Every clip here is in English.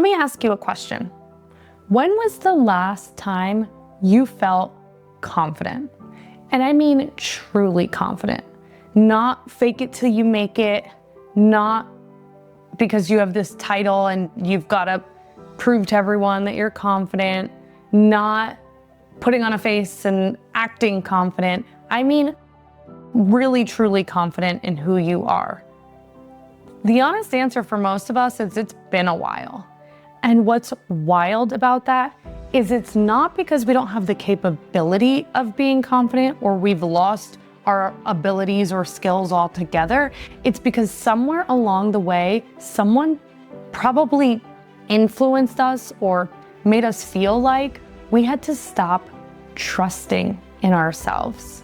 Let me ask you a question. When was the last time you felt confident? And I mean truly confident. Not fake it till you make it, not because you have this title and you've got to prove to everyone that you're confident, not putting on a face and acting confident. I mean, really, truly confident in who you are. The honest answer for most of us is it's been a while. And what's wild about that is it's not because we don't have the capability of being confident or we've lost our abilities or skills altogether. It's because somewhere along the way, someone probably influenced us or made us feel like we had to stop trusting in ourselves.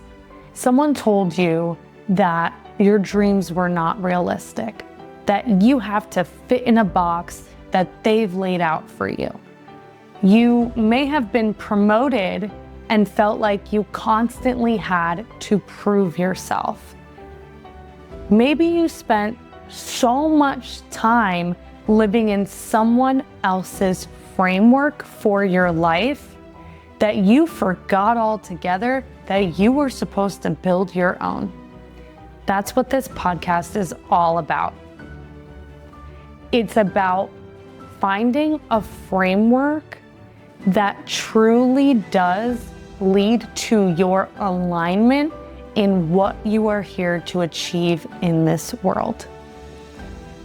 Someone told you that your dreams were not realistic, that you have to fit in a box that they've laid out for you. You may have been promoted and felt like you constantly had to prove yourself. Maybe you spent so much time living in someone else's framework for your life that you forgot altogether that you were supposed to build your own. That's what this podcast is all about. It's about finding a framework that truly does lead to your alignment in what you are here to achieve in this world.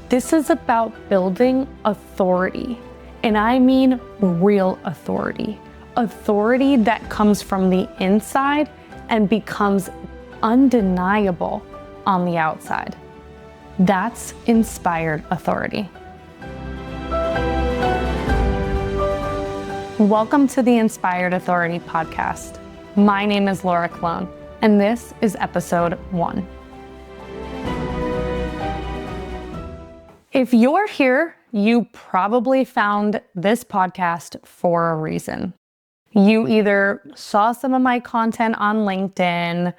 This is about building authority, and I mean real authority. Authority that comes from the inside and becomes undeniable on the outside. That's inspired authority. Welcome to the Inspired Authority podcast. My name is Laura Clone, and this is episode 1. If you're here, you probably found this podcast for a reason. You either saw some of my content on LinkedIn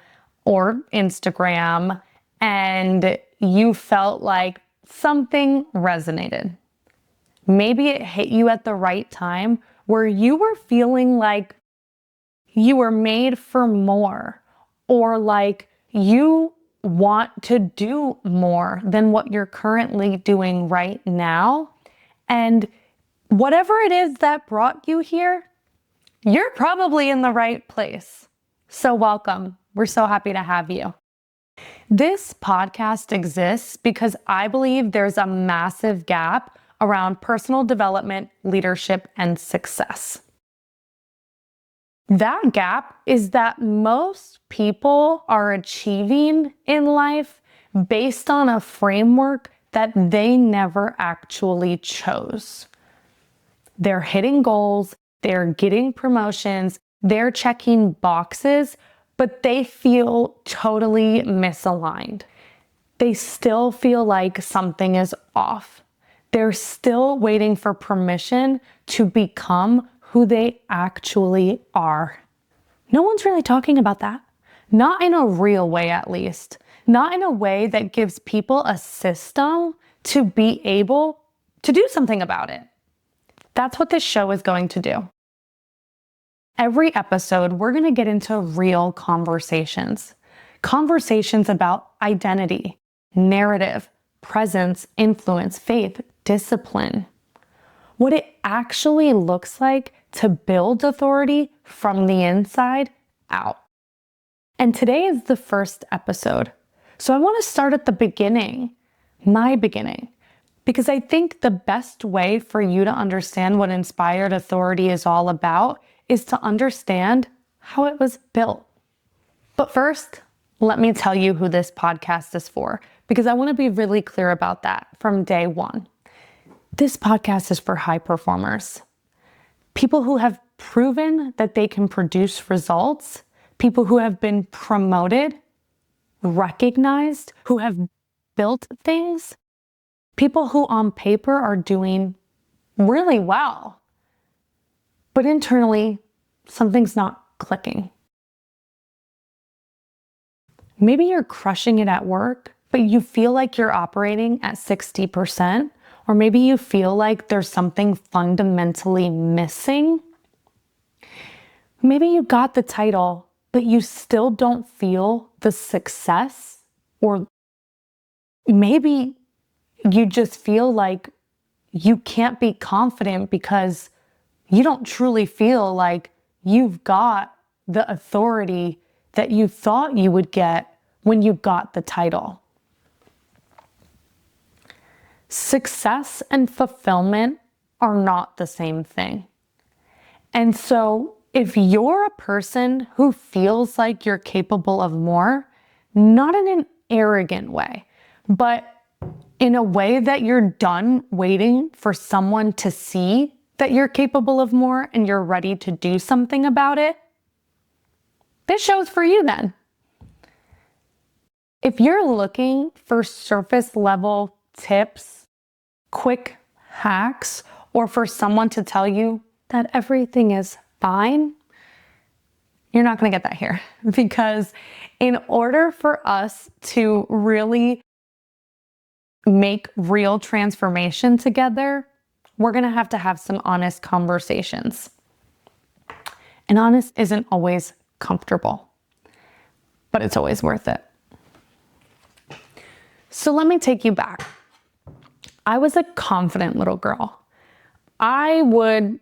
or Instagram, and you felt like something resonated. Maybe it hit you at the right time where you were feeling like you were made for more, or like you want to do more than what you're currently doing right now. And whatever it is that brought you here, you're probably in the right place. So welcome. We're so happy to have you. This podcast exists because I believe there's a massive gap around personal development, leadership, and success. That gap is that most people are achieving in life based on a framework that they never actually chose. They're hitting goals, they're getting promotions, they're checking boxes, but they feel totally misaligned. They still feel like something is off. They're still waiting for permission to become who they actually are. No one's really talking about that. Not in a real way, at least. Not in a way that gives people a system to be able to do something about it. That's what this show is going to do. Every episode, we're going to get into real conversations. Conversations about identity, narrative, presence, influence, faith, discipline. What it actually looks like to build authority from the inside out. And today is the first episode. So I want to start at the beginning, my beginning, because I think the best way for you to understand what inspired authority is all about is to understand how it was built. But first, let me tell you who this podcast is for, because I want to be really clear about that from day one. This podcast is for high performers, people who have proven that they can produce results, people who have been promoted, recognized, who have built things, people who on paper are doing really well, but internally, something's not clicking. Maybe you're crushing it at work, but you feel like you're operating at 60%, or maybe you feel like there's something fundamentally missing. Maybe you got the title, but you still don't feel the success, or maybe you just feel like you can't be confident because you don't truly feel like you've got the authority that you thought you would get when you got the title. Success and fulfillment are not the same thing. And so if you're a person who feels like you're capable of more, not in an arrogant way, but in a way that you're done waiting for someone to see that you're capable of more and you're ready to do something about it, this show's for you then. If you're looking for surface level tips, quick hacks, or for someone to tell you that everything is fine, you're not going to get that here. Because in order for us to really make real transformation together, we're going to have some honest conversations. And honest isn't always comfortable, but it's always worth it. So let me take you back. I was a confident little girl. I would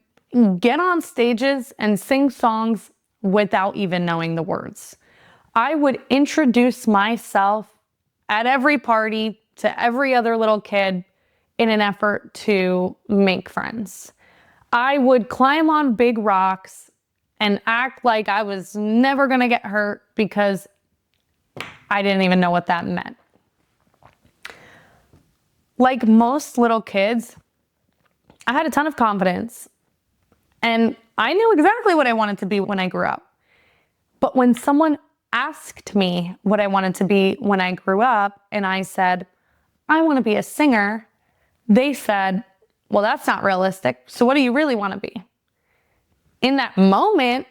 get on stages and sing songs without even knowing the words. I would introduce myself at every party to every other little kid in an effort to make friends. I would climb on big rocks and act like I was never gonna get hurt because I didn't even know what that meant. Like most little kids, I had a ton of confidence and I knew exactly what I wanted to be when I grew up. But when someone asked me what I wanted to be when I grew up and I said, I want to be a singer, they said, well, that's not realistic. So what do you really want to be? In that moment,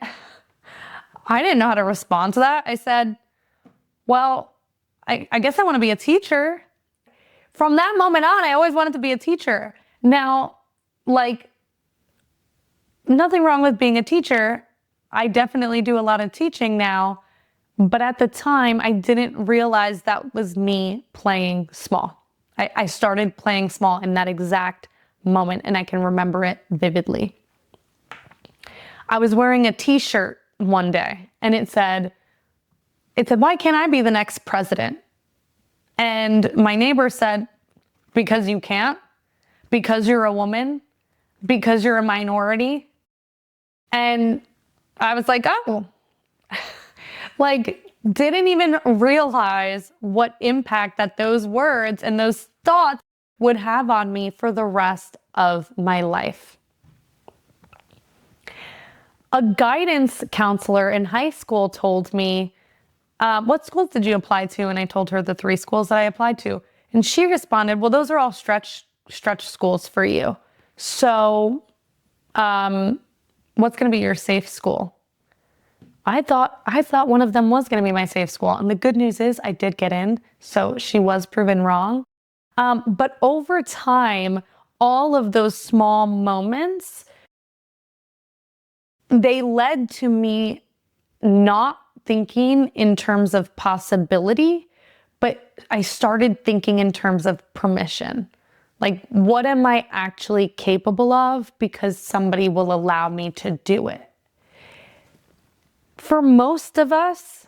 I didn't know how to respond to that. I said, well, I guess I want to be a teacher. From that moment on, I always wanted to be a teacher. Now, like, nothing wrong with being a teacher. I definitely do a lot of teaching now. But at the time, I didn't realize that was me playing small. I started playing small in that exact moment, and I can remember it vividly. I was wearing a t-shirt one day, and it said, why can't I be the next president? And my neighbor said, because you can't, because you're a woman, because you're a minority. And I was like, oh, like, didn't even realize what impact that those words and those thoughts would have on me for the rest of my life. A guidance counselor in high school told me, what schools did you apply to? And I told her the 3 schools that I applied to. And she responded, well, those are all stretch schools for you. So what's going to be your safe school? I thought one of them was going to be my safe school. And the good news is I did get in. So she was proven wrong. But over time, all of those small moments, they led to me not thinking in terms of possibility, but I started thinking in terms of permission. Like, what am I actually capable of because somebody will allow me to do it? For most of us,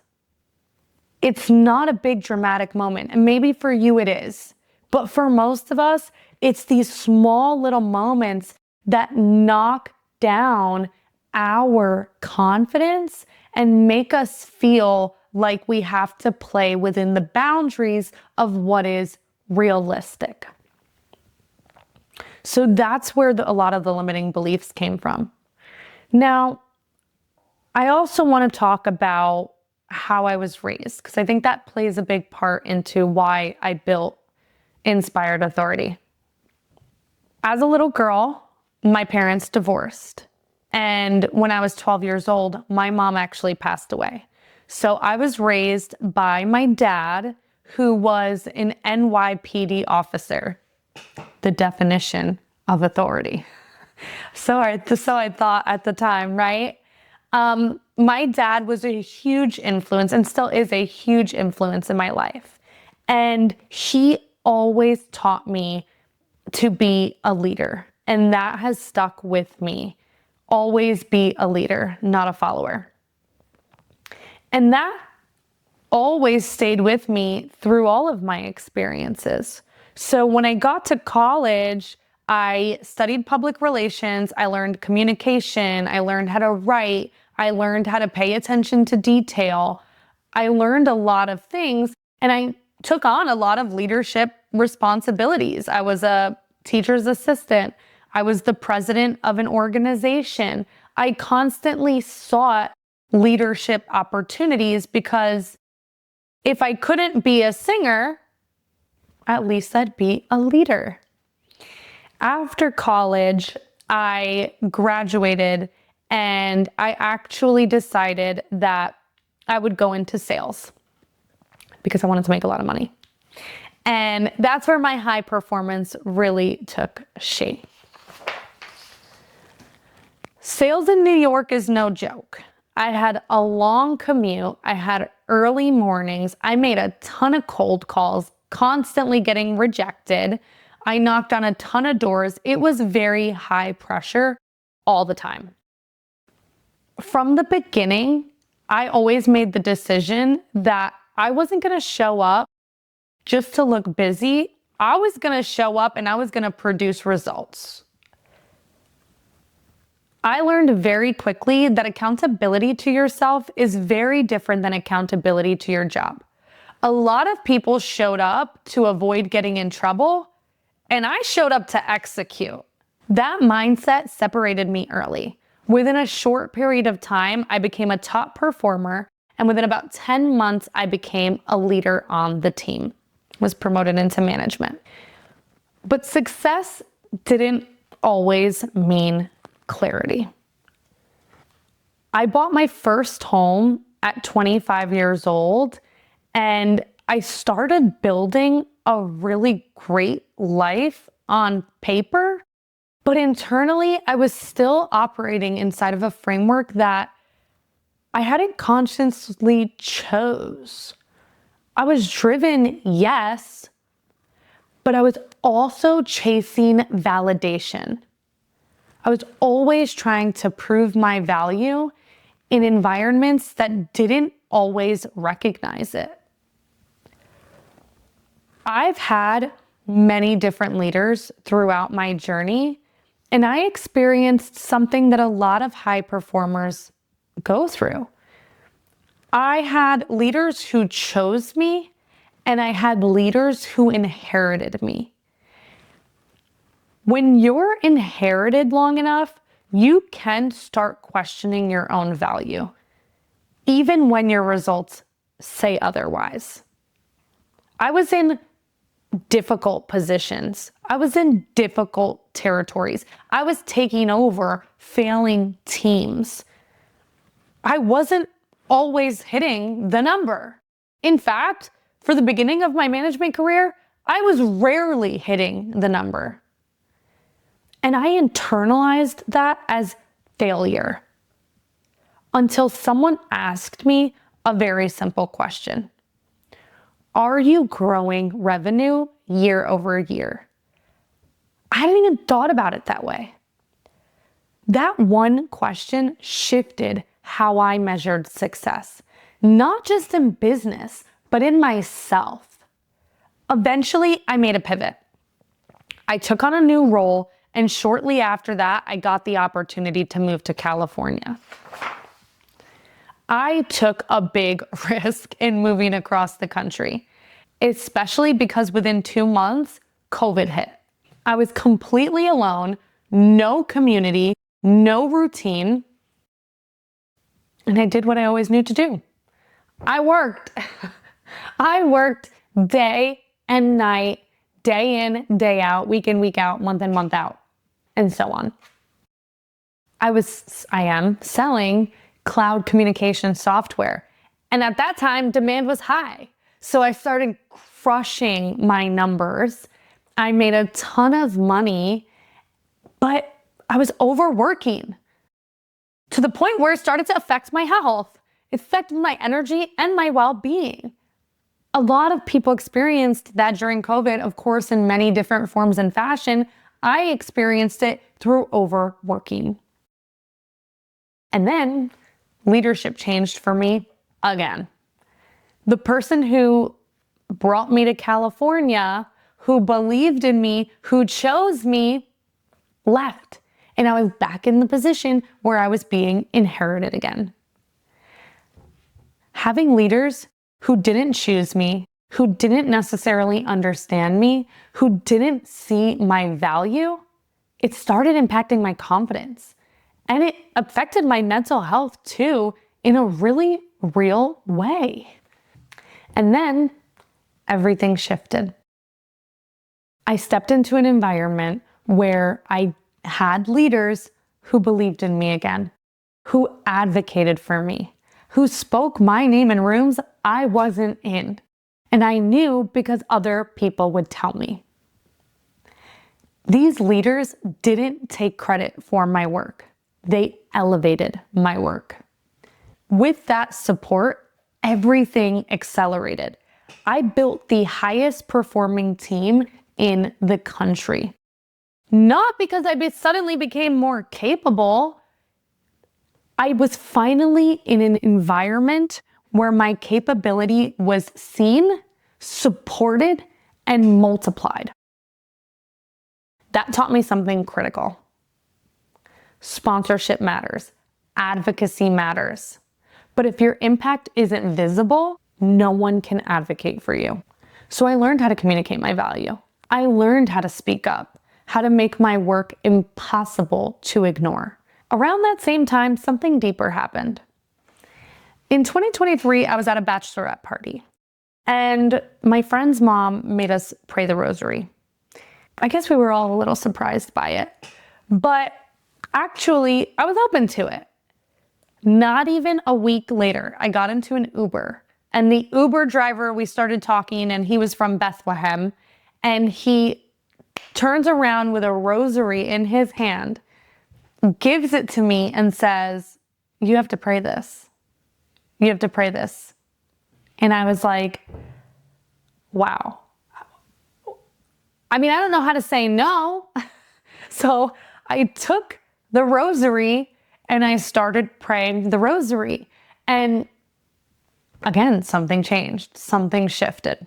it's not a big dramatic moment. And maybe for you it is. But for most of us, it's these small little moments that knock down our confidence and make us feel like we have to play within the boundaries of what is realistic. So that's where a lot of the limiting beliefs came from. Now, I also want to talk about how I was raised, because I think that plays a big part into why I built Inspired Authority. As a little girl, my parents divorced. And when I was 12 years old, my mom actually passed away. So I was raised by my dad, who was an NYPD officer. the definition of authority. So I thought at the time, right? My dad was a huge influence and still is a huge influence in my life. And he always taught me to be a leader. And that has stuck with me. Always be a leader, not a follower. And that always stayed with me through all of my experiences. So when I got to college, I studied public relations, I learned communication, I learned how to write, I learned how to pay attention to detail. I learned a lot of things, and I took on a lot of leadership responsibilities. I was a teacher's assistant. I was the president of an organization. I constantly sought leadership opportunities because if I couldn't be a singer, at least I'd be a leader. After college, I graduated and I actually decided that I would go into sales because I wanted to make a lot of money. And that's where my high performance really took shape. Sales in New York is no joke. I had a long commute. I had early mornings. I made a ton of cold calls, constantly getting rejected. I knocked on a ton of doors. It was very high pressure all the time. From the beginning, I always made the decision that I wasn't going to show up just to look busy. I was going to show up and I was going to produce results. I learned very quickly that accountability to yourself is very different than accountability to your job. A lot of people showed up to avoid getting in trouble, and I showed up to execute. That mindset separated me early. Within a short period of time, I became a top performer, and within about 10 months, I became a leader on the team, was promoted into management. But success didn't always mean clarity. I bought my first home at 25 years old, and I started building a really great life on paper, but internally I was still operating inside of a framework that I hadn't consciously chose. I was driven, yes, but I was also chasing validation. I was always trying to prove my value in environments that didn't always recognize it. I've had many different leaders throughout my journey, and I experienced something that a lot of high performers go through. I had leaders who chose me, and I had leaders who inherited me. When you're inherited long enough, you can start questioning your own value, even when your results say otherwise. I was in difficult positions. I was in difficult territories. I was taking over failing teams. I wasn't always hitting the number. In fact, for the beginning of my management career, I was rarely hitting the number. And I internalized that as failure until someone asked me a very simple question. Are you growing revenue year over year? I hadn't even thought about it that way. That one question shifted how I measured success, not just in business, but in myself. Eventually, I made a pivot. I took on a new role, and shortly after that, I got the opportunity to move to California. I took a big risk in moving across the country, especially because within 2 months, COVID hit. I was completely alone, no community, no routine, and I did what I always knew to do. I worked. I worked day and night, day in, day out, week in, week out, month in, month out, and so on. I am selling cloud communication software. And at that time, demand was high. So I started crushing my numbers I made a ton of money, but I was overworking to the point where it started to affect my health. It affected my energy and my well-being. A lot of people experienced that during COVID, of course, in many different forms and fashion. I experienced it through overworking. And then leadership changed for me again. The person who brought me to California, who believed in me, who chose me, left. And I was back in the position where I was being inherited again. Having leaders who didn't choose me, who didn't necessarily understand me, who didn't see my value, it started impacting my confidence. And it affected my mental health too, in a really real way. And then everything shifted. I stepped into an environment where I had leaders who believed in me again, who advocated for me, who spoke my name in rooms I wasn't in. And I knew because other people would tell me. These leaders didn't take credit for my work. They elevated my work. With that support, everything accelerated. I built the highest performing team in the country. Not because I suddenly became more capable. I was finally in an environment where my capability was seen, supported, and multiplied. That taught me something critical. Sponsorship matters. Advocacy matters. But if your impact isn't visible, no one can advocate for you. So I learned how to communicate my value. I learned how to speak up, how to make my work impossible to ignore. Around that same time, something deeper happened. In 2023, I was at a bachelorette party, and my friend's mom made us pray the rosary. I guess we were all a little surprised by it, but actually, I was open to it. Not even a week later, I got into an Uber, and the Uber driver, we started talking, and he was from Bethlehem, and he turns around with a rosary in his hand, gives it to me, and says, "You have to pray this. You have to pray this." And I was like, wow. I mean, I don't know how to say no. So I took the rosary and I started praying the rosary. And again, something changed, something shifted.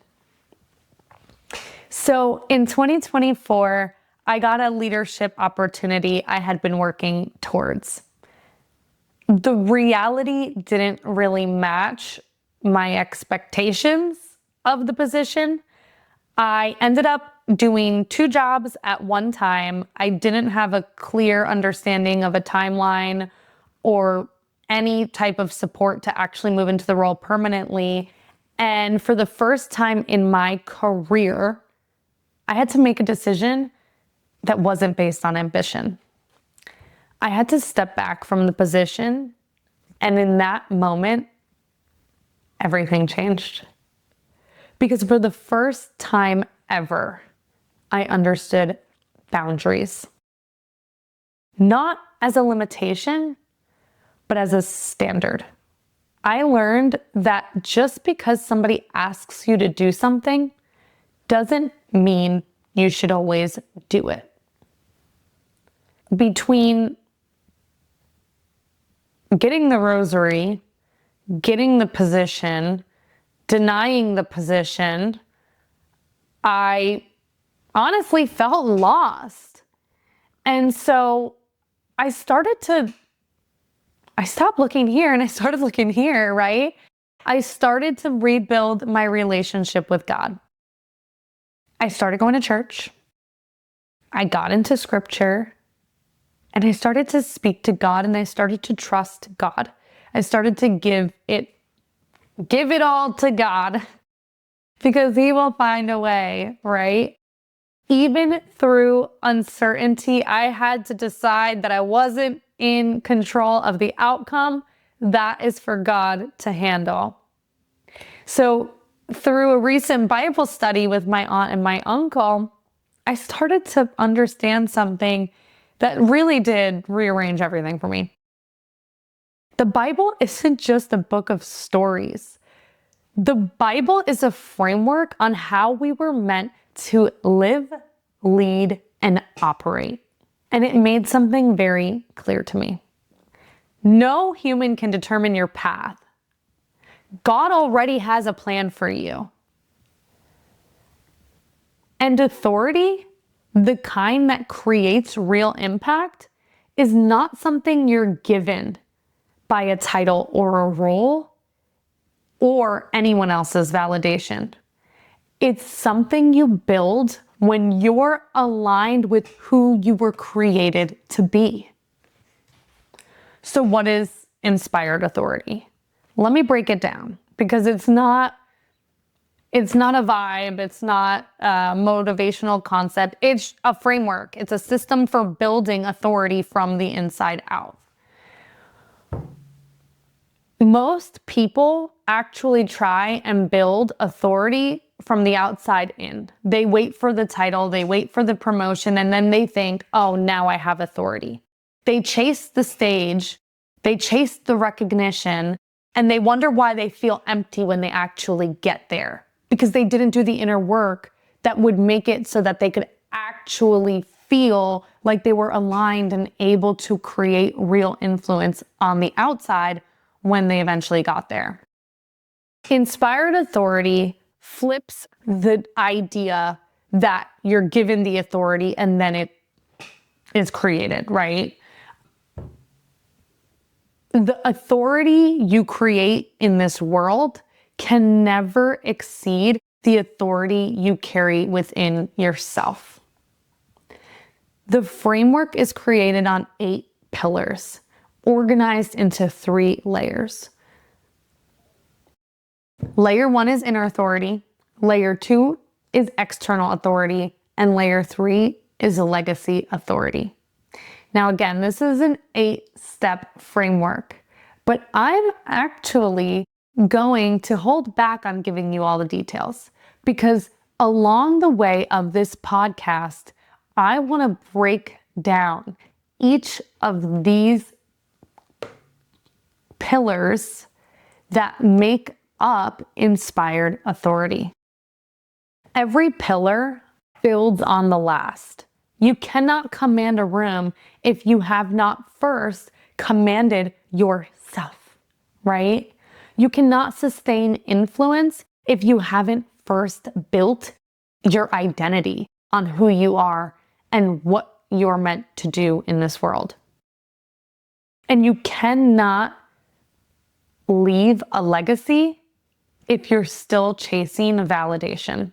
So in 2024, I got a leadership opportunity I had been working towards. The reality didn't really match my expectations of the position. I ended up doing 2 jobs at one time. I didn't have a clear understanding of a timeline or any type of support to actually move into the role permanently. And for the first time in my career, I had to make a decision that wasn't based on ambition. I had to step back from the position, and in that moment, everything changed. Because for the first time ever, I understood boundaries. Not as a limitation, but as a standard. I learned that just because somebody asks you to do something doesn't mean you should always do it. Between getting the rosary, getting the position, denying the position, I honestly felt lost. And so I stopped looking here and I started looking here, right? I started to rebuild my relationship with God. I started going to church. I got into scripture. And I started to speak to God, and I started to trust God. I started to give it all to God, because He will find a way, right? Even through uncertainty, I had to decide that I wasn't in control of the outcome. That is for God to handle. So through a recent Bible study with my aunt and my uncle, I started to understand something that really did rearrange everything for me. The Bible isn't just a book of stories. The Bible is a framework on how we were meant to live, lead, and operate. And it made something very clear to me. No human can determine your path. God already has a plan for you. And authority, the kind that creates real impact, is not something you're given by a title or a role or anyone else's validation. It's something you build when you're aligned with who you were created to be. So what is inspired authority? Let me break it down, because it's not a vibe. It's not a motivational concept. It's a framework. It's a system for building authority from the inside out. Most people actually try and build authority from the outside in. They wait for the title, they wait for the promotion, and then they think, oh, now I have authority. They chase the stage, they chase the recognition, and they wonder why they feel empty when they actually get there, because they didn't do the inner work that would make it so that they could actually feel like they were aligned and able to create real influence on the outside when they eventually got there. Inspired authority flips the idea that you're given the authority and then it is created, right? The authority you create in this world can never exceed the authority you carry within yourself. The framework is created on 8 pillars, organized into 3 layers. Layer 1 is inner authority, layer 2 is external authority, and layer 3 is legacy authority. Now again, this is an 8-step framework, but I'm actually going to hold back on giving you all the details, because along the way of this podcast, I want to break down each of these pillars that make up inspired authority. Every pillar builds on the last. You cannot command a room if you have not first commanded yourself, right? You cannot sustain influence if you haven't first built your identity on who you are and what you're meant to do in this world. And you cannot leave a legacy if you're still chasing validation.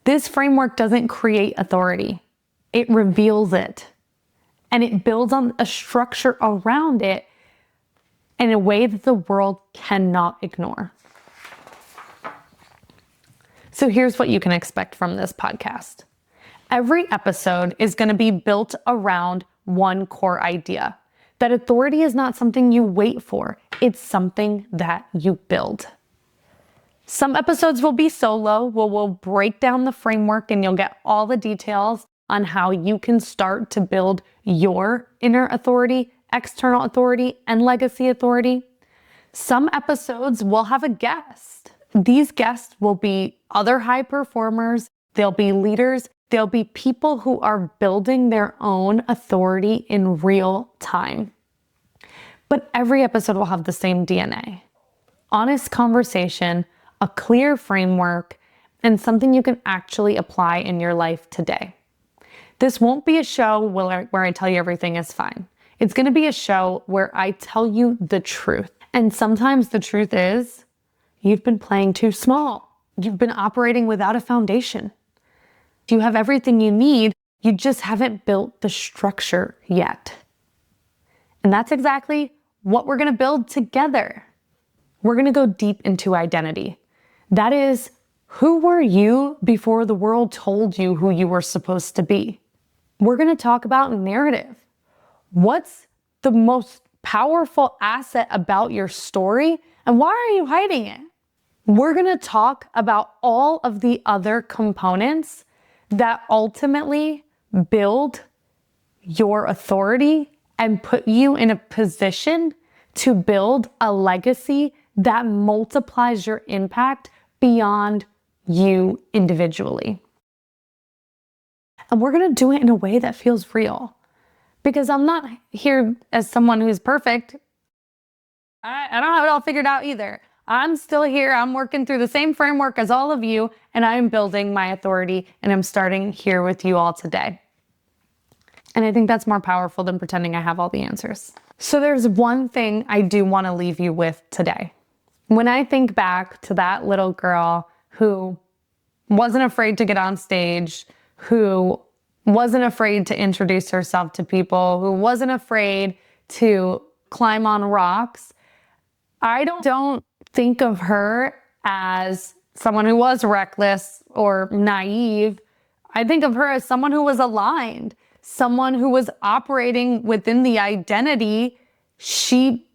This framework doesn't create authority. It reveals it. And it builds on a structure around it in a way that the world cannot ignore. So here's what you can expect from this podcast. Every episode is going to be built around one core idea: that authority is not something you wait for, it's something that you build. Some episodes will be solo, where we'll break down the framework and you'll get all the details on how you can start to build your inner authority, external authority, and legacy authority. Some episodes will have a guest. These guests will be other high performers, they'll be leaders, they'll be people who are building their own authority in real time. But every episode will have the same DNA: honest conversation, a clear framework, and something you can actually apply in your life today. This won't be a show where I tell you everything is fine. It's going to be a show where I tell you the truth. And sometimes the truth is, you've been playing too small. You've been operating without a foundation. You have everything you need, you just haven't built the structure yet. And that's exactly what we're going to build together. We're going to go deep into identity. That is, who were you before the world told you who you were supposed to be? We're going to talk about narrative. What's the most powerful asset about your story, and why are you hiding it? We're going to talk about all of the other components that ultimately build your authority and put you in a position to build a legacy that multiplies your impact beyond you individually. And we're going to do it in a way that feels real, because I'm not here as someone who's perfect. I don't have it all figured out either. I'm still here. I'm working through the same framework as all of you, and I'm building my authority, and I'm starting here with you all today. And I think that's more powerful than pretending I have all the answers. So there's one thing I do want to leave you with today. When I think back to that little girl who wasn't afraid to get on stage, who wasn't afraid to introduce herself to people, who wasn't afraid to climb on rocks, I don't think of her as someone who was reckless or naive. I think of her as someone who was aligned, someone who was operating within the identity she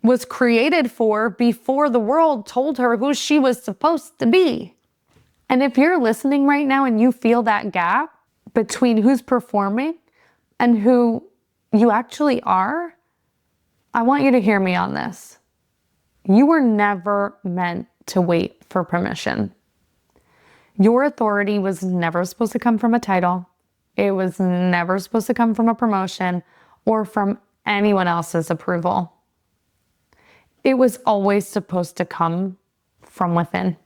was created for before the world told her who she was supposed to be. And if you're listening right now and you feel that gap between who's performing and who you actually are, I want you to hear me on this. You were never meant to wait for permission. Your authority was never supposed to come from a title. It was never supposed to come from a promotion or from anyone else's approval. It was always supposed to come from within.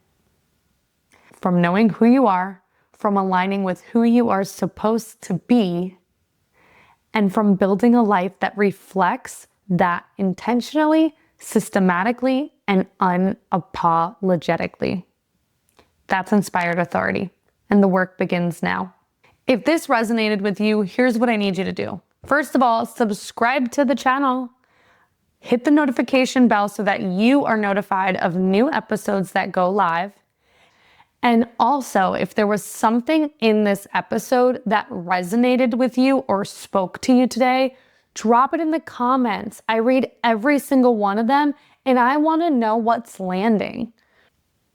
From knowing who you are, from aligning with who you are supposed to be, and from building a life that reflects that intentionally, systematically, and unapologetically. That's inspired authority, and the work begins now. If this resonated with you, here's what I need you to do. First of all, subscribe to the channel. Hit the notification bell so that you are notified of new episodes that go live. And also, if there was something in this episode that resonated with you or spoke to you today, drop it in the comments. I read every single one of them, and I want to know what's landing.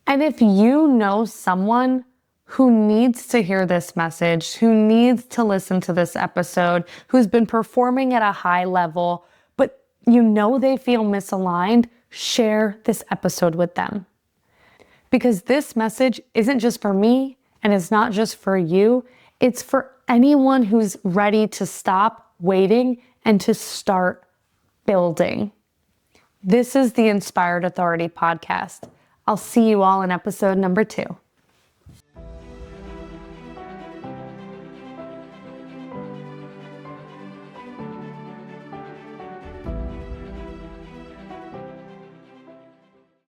And if you know someone who needs to hear this message, who needs to listen to this episode, who's been performing at a high level, but you know they feel misaligned, share this episode with them. Because this message isn't just for me, and it's not just for you, it's for anyone who's ready to stop waiting and to start building. This is the Inspired Authority Podcast. I'll see you all in episode number 2.